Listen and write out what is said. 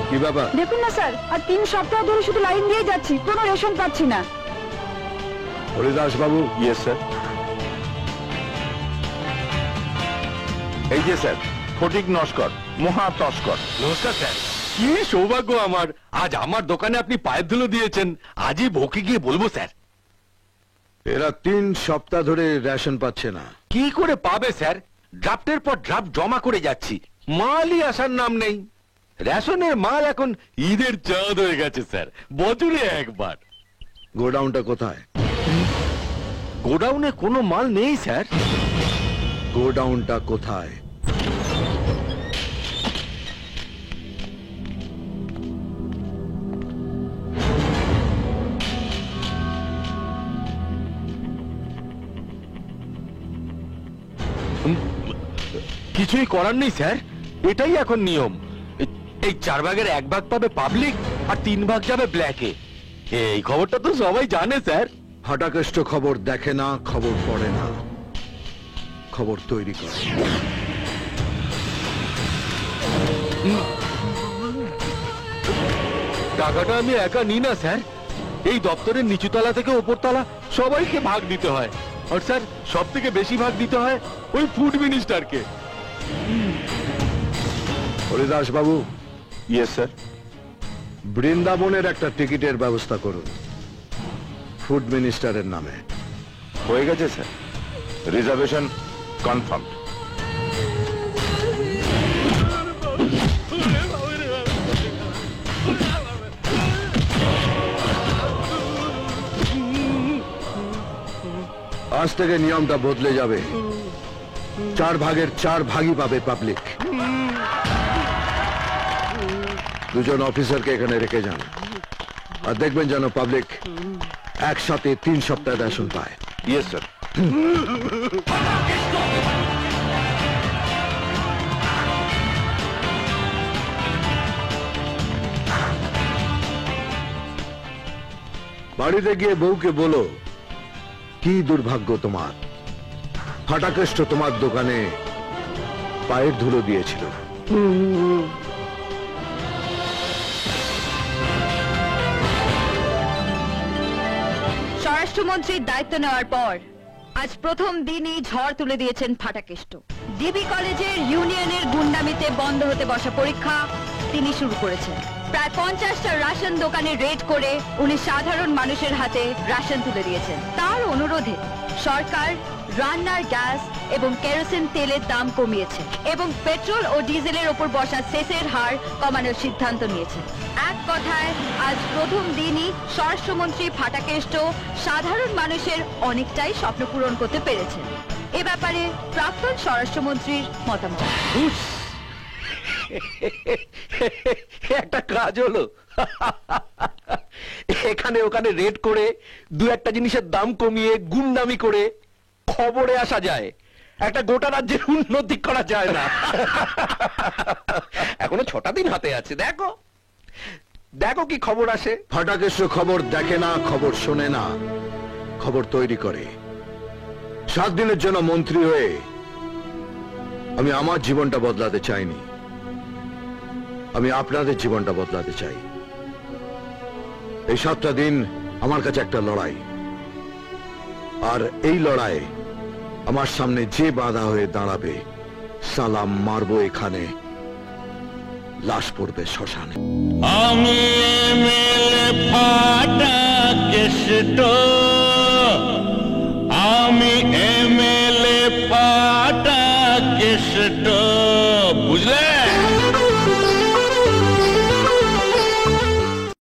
কি ব্যাপার? দেখুন না স্যার, আর 3 সপ্তাহ ধরে শুধু লাইন দিয়ে যাচ্ছি, কোনো রেশন পাচ্ছি না। হরিদাস বাবু। Yes sir. এই যে স্যার, ফটিক নস্কর, মহা তস্কর। নমস্কার স্যার, কি সৌভাগ্য আমার, আজ আমার দোকানে আপনি পায়ের ধুলো দিয়েছেন। আজই বউকে গিয়ে বলবো স্যার। এরা 3 সপ্তাহ ধরে রেশন পাচ্ছে না। কি করে পাবে স্যার? ড্রাফটের পর ড্রাফট জমা করে যাচ্ছি, মালই আসার নাম নেই। রেশনের মাল এখন ঈদের চাঁদ হয়ে গেছে স্যার, বছরে একবার। গোডাউনটা কোথায়? গোডাউনে কোনো মাল নেই স্যার। গোডাউনটা কোথায়? কিছুই করার নেই স্যার, এটাই এখন নিয়ম। এই 4 ভাগের 1 ভাগ পাবে পাবলিক, আর 3 ভাগ যাবে ব্ল্যাকে। এই খবরটা তো সবাই জানে স্যার। হঠাৎ খবর দেখে না, খবর পড়ে না, খবর তৈরি করে। টাকাটা আমি একা নিই না স্যার, এই দপ্তরের নিচুতলা থেকে উপরতলা সবাইকে ভাগ দিতে হয়। আর স্যার, সব থেকে বেশি ভাগ দিতে হয় ওই ফুড মিনিস্টারকে। হরিদাস বাবু। Yes sir. বৃন্দাবনের একটা টিকিটের ব্যবস্থা করুন, ফুড মিনিস্টারের নামে। হয়ে গেছে স্যার, রিজার্ভেশন কনফার্ম। আজ থেকে নিয়মটা বদলে যাবে, 4 ভাগের 4 ভাগই পাবে পাবলিক। 2 অফিসারকে এখানে রেখে যান, আর দেখবেন যেন পাবলিক একসাথে 3 সপ্তাহ রেশন পায়। Yes sir. বাড়িতে গিয়ে বউকে বলো, কি দুর্ভাগ্য তোমার, ফাটাকেষ্ট তোমার দোকানে পায়ের ধুলো দিয়েছিল। স্বরাষ্ট্রমন্ত্রীর দায়িত্ব নেওয়ার পর আজ প্রথম দিনই ঝড় তুলে দিয়েছেন ফাটাকেষ্ট। ডিবি কলেজের ইউনিয়নের গুন্ডামিতে বন্ধ হতে বসা পরীক্ষা তিনি শুরু করেছেন। প্রায় 50টা রাশন দোকানে রেড করে উনি সাধারণ মানুষের হাতে রাশন তুলে দিয়েছেন। তার অনুরোধে সরকার রান্নার গ্যাস এবং কেরোসিন তেলের দাম কমিয়েছে এবং পেট্রোল ও ডিজেলের ওপর বসা সেসের হার কমানোর সিদ্ধান্ত নিয়েছে। এক কথায় আজ প্রথম দিনই স্বরাষ্ট্রমন্ত্রী ফাটাকেষ্ট সাধারণ মানুষের অনেকটাই স্বপ্ন পূরণ করতে পেরেছেন। এ ব্যাপারে প্রাক্তন স্বরাষ্ট্রমন্ত্রীর মতামত। একটা কাজ হলো, এখানে ওখানে রেড করে 2-1টা জিনিসের দাম কমিয়ে গুন্ডামি করে খবরে আসা যায়, একটা গোটা রাজ্যের উন্নতি করা যায় না। এখনো 6টা দিন হাতে আছে, দেখো দেখো কি খবর আসে। ফাটাকেষ্ট খবর দেখে না, খবর শোনে না, খবর তৈরি করে। 7 দিনের জন্য মন্ত্রী হয়ে আমি আমার জীবনটা বদলাতে চাইনি, আমি আপনাদের জীবনটা বদলাতে চাই। এই 7টা দিন আমার কাছে একটা লড়াই, আর এই লড়াই আমার সামনে যে বাধা হয়ে দাঁড়াবে, সালাম মারবো এখানে, লাশ পড়বে শ্মশানে। আমি এমএলএ ফাটাকেষ্ট, আমি এমএলএ ফাটাকেষ্ট, বুঝলে?